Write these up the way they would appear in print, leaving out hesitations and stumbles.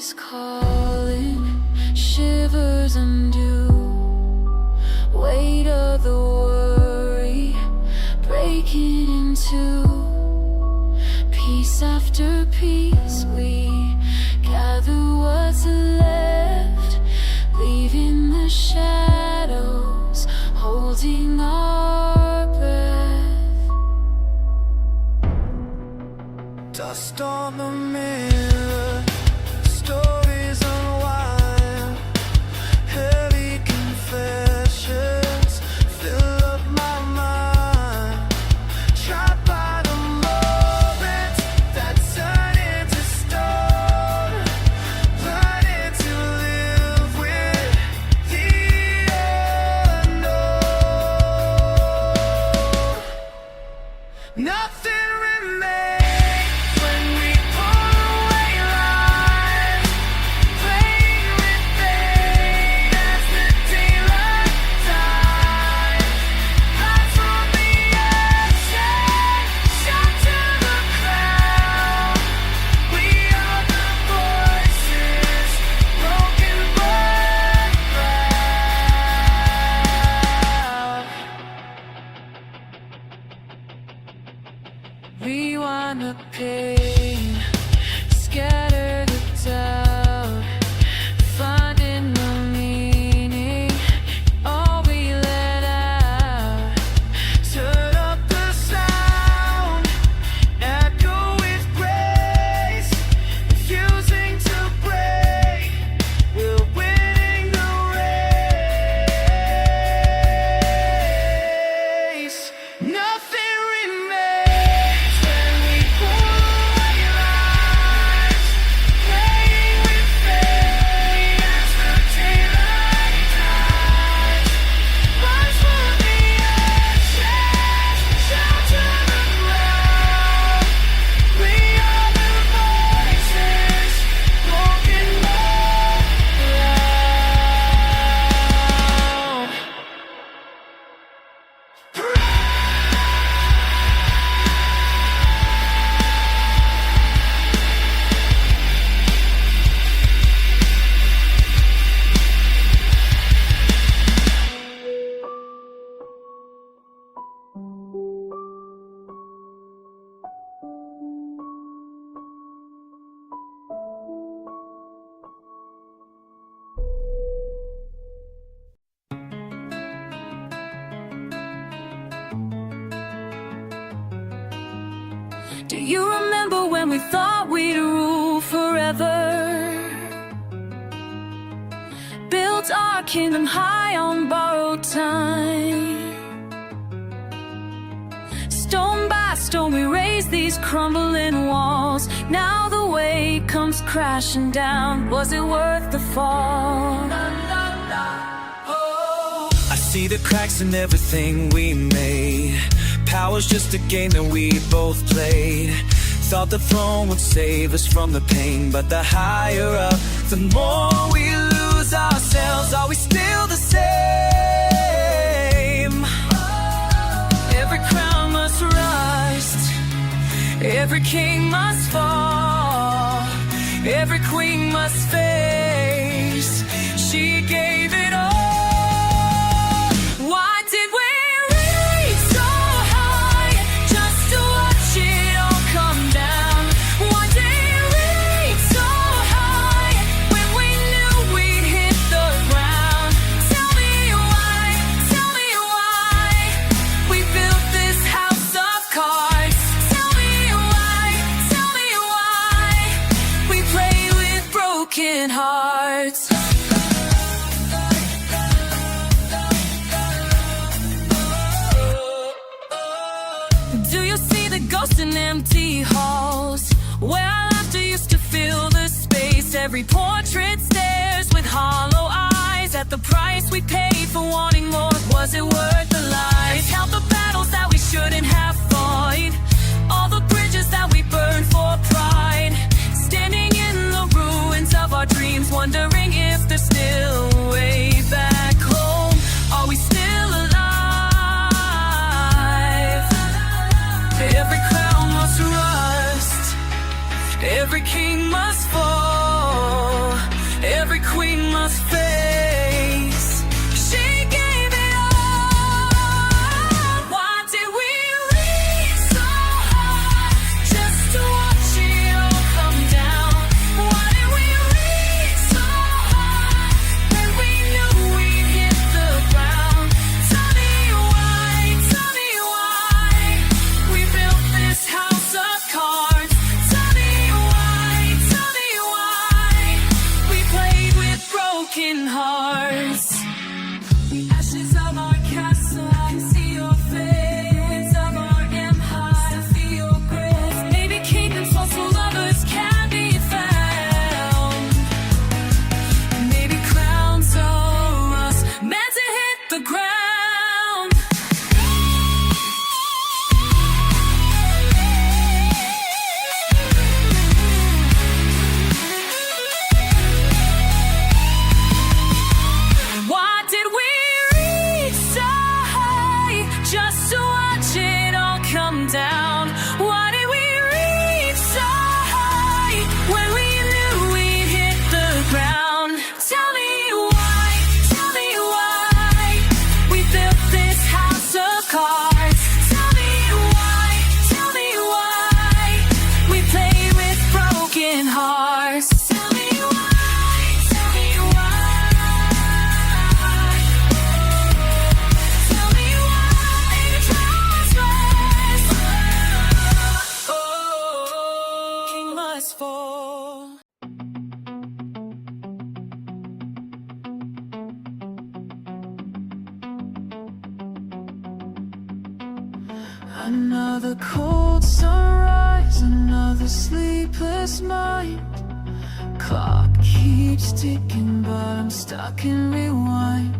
is calling, shivers and dew, weight of the worry breaking into piece after piece. We gather what's left, leaving the shadows, holding our breath. Dust on the mirror, stories unwind, heavy confessions fill up my mind, trapped by the moments that turn into stone, learning to live with the unknown. Nothing remains when we pull away life, playing with fate as the daylight dies. Lights from the ocean, shot to the ground. We are the voices, broken but proud. Rewind the pain, scatter the doubt, finding the meaning, all we let out. Turn up the sound, echo with grace, refusing to break, we're winning the race. Nothing remains when we pull away lives, playing with fate as the daylight dies. Rise from the ashes, shout to the ground. We are the voices, broken but proud. Do you remember when we thought we'd rule forever? Built our kingdom high on borrowed time. Stone by stone we raised these crumbling walls. Now the weight comes crashing down. Was it worth the fall? I see the cracks in everything we made. Power's just a game that we both played. Thought the throne would save us from the pain, but the higher up, the more we lose ourselves. Are we still the same? Every crown must rust, every king must fall, every queen must face. She gave it all. Why did we reach so high just to watch it all come down? Why did we reach so high when we knew we'd hit the ground? Tell me why we built this house of cards. Tell me why we play with broken hearts. Do you see the ghosts in empty halls, where our laughter used to fill the space? Every portrait stares with hollow eyes at the price we paid for wanting more. Was it worth the lies? Count the battles that we shouldn't have fought, all the bridges that we burned for pride. Standing in the ruins of our dreams, wondering if there's still a way back home. Are we still alive? Every crown must rust, every king must fall. hearts. The ashes of our castle, I can see your face. Of our empire, I feel your grace. Maybe kingdoms lost so lovers can be found. Maybe crowns are us, meant to hit the ground. Why did we reach so high just to watch it all come down? Why did we reach so high when we knew we'd hit the ground? Tell me why we built this house of cards. Tell me why we play with broken hearts. Tell me why, tell me why the trials last. King must fall. Another cold sunrise, another sleepless night. Clock keeps ticking, but I'm stuck in rewind.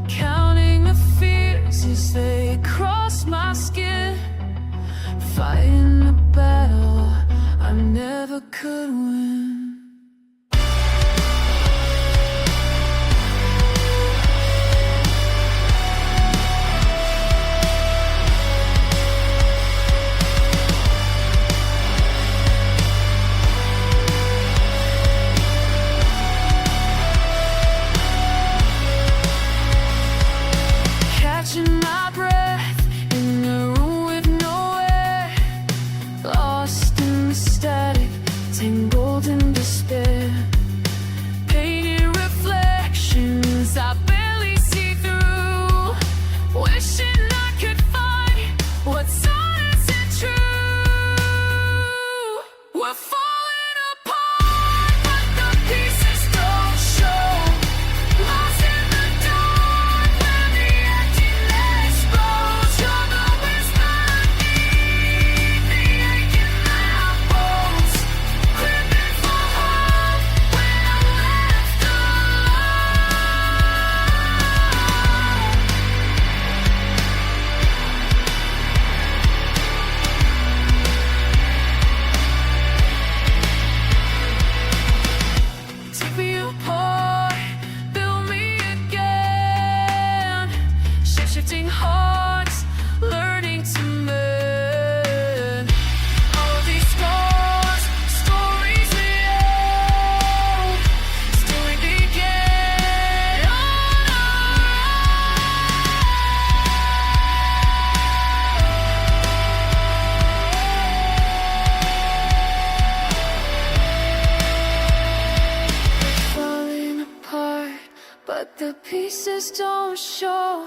Counting the fears as they cross my skin. Fighting a battle I never could win. Catching my breath in a room with no air. Lost in the static, tangled in despair. Painted reflections I barely see through. Wishing I could find what's honest and true. We're falling apart, but the pieces don't show. Lost in the dark where the emptiness grows. You're the whisper beneath the ache in my bones. Gripping for hope when I'm left alone. Take me apart, build me again. Shape-shifting hearts, learning to mend. All of these scars, stories we own, still we begin on falling apart, but the pieces don't show.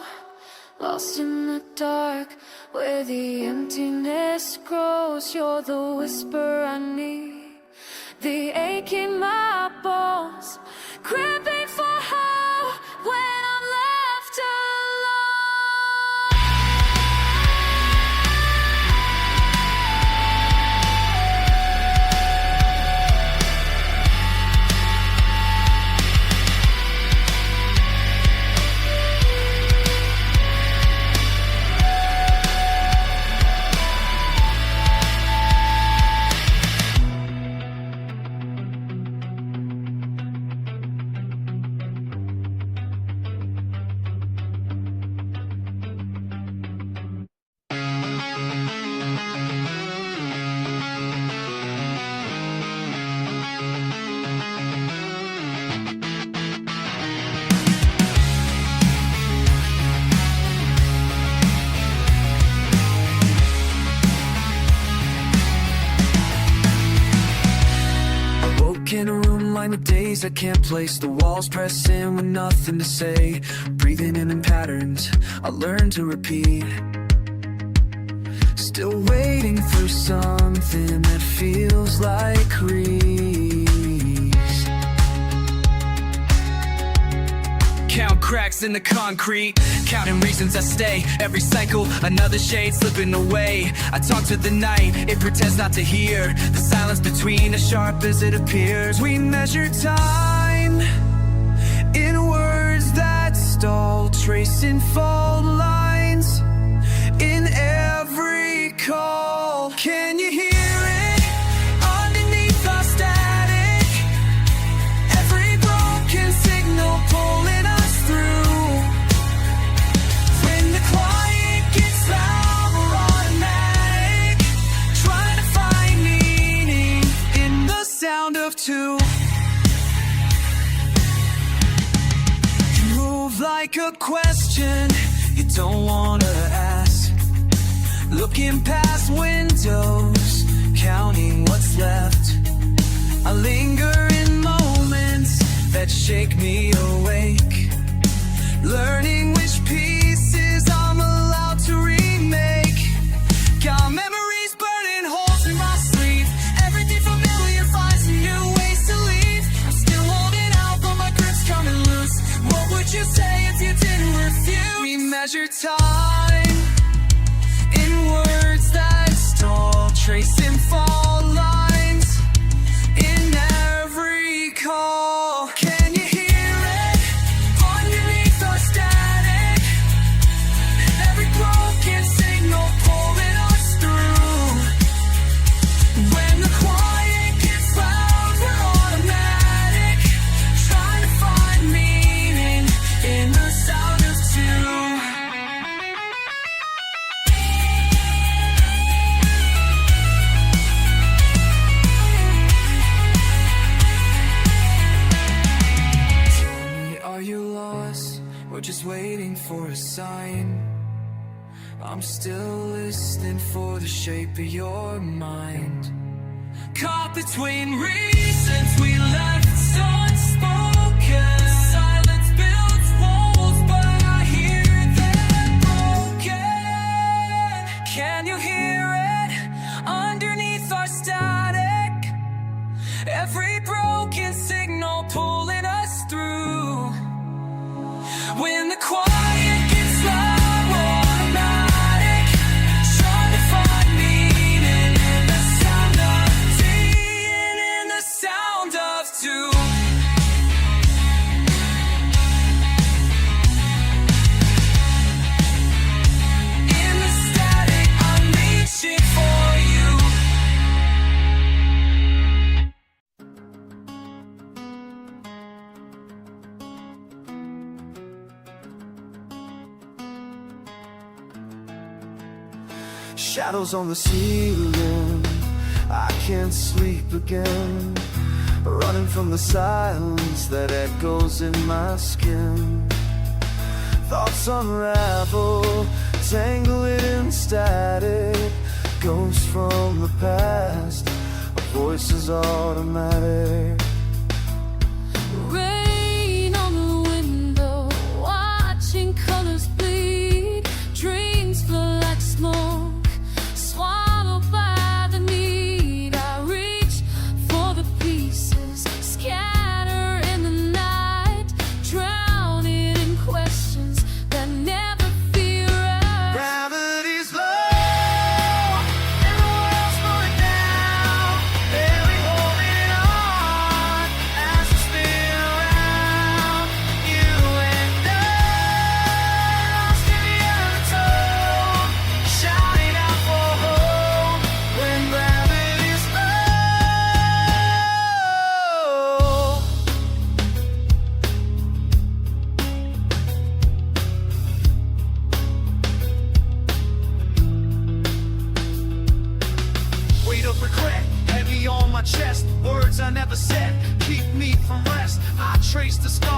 Lost in the dark where the emptiness grows. You're the whisper I need, the ache in my bones. Gripping for hope when I'm left In a room lined with days I can't place. The walls press in with nothing to say. Breathing in patterns I learn to repeat. Still waiting for something that feels like grease. Count cracks in the concrete, counting reasons I stay. Every cycle, another shade slipping away. I talk to the night, it pretends not to hear. The silence between as sharp as it appears. We measure time in words that stall, tracing fault lines in every call. Can you hear it underneath our static? Every broken signal pulling us through. When the quiet gets loud, we're automatic, trying to find meaning in the sound of two. You move like a question you don't wanna ask, looking past windows, counting what's left. I linger in moments that shake me awake, learning which pieces I'm allowed to remake. Got memories burning holes in my sleeve. Everything familiar finds new ways to leave. I'm still holding out, but my grip's coming loose. What would you say if you didn't refuse? We measure time in words that stall, tracing fault lines in every call. Can you hear it underneath our static? Every broken signal pulling us through. When the quiet gets loud, we're automatic, trying to find meaning in the sound of two. Are you lost? We're just waiting for a sign. I'm still listening for the shape of your mind. Caught between reasons we left unspoken. Silence builds walls, but I hear them broken. Can you hear it underneath our static? Every broken signal pulling us through. When the quiet gets loud, we're automatic, trying to find meaning in the sound of tea and in the sound of two. In the static, I'm reaching for you. Shadows on the ceiling, I can't sleep again, running from the silence that echoes in my skin. Thoughts unravel, tangle it in static, ghosts from the past, a voice is automatic. Rain on the window, watching colors bleed. Dreams flow like smoke, swallowed by the need. I reach for the pieces, scatter in the night, drowning in questions that never feel right. Gravity's low, and the world's going down, barely holding on as we spin around. You and I, lost in the undertow, shouting out for hope when gravity's low. Weight of regret, heavy on my chest. Words I never said, keep me from rest. I trace the scar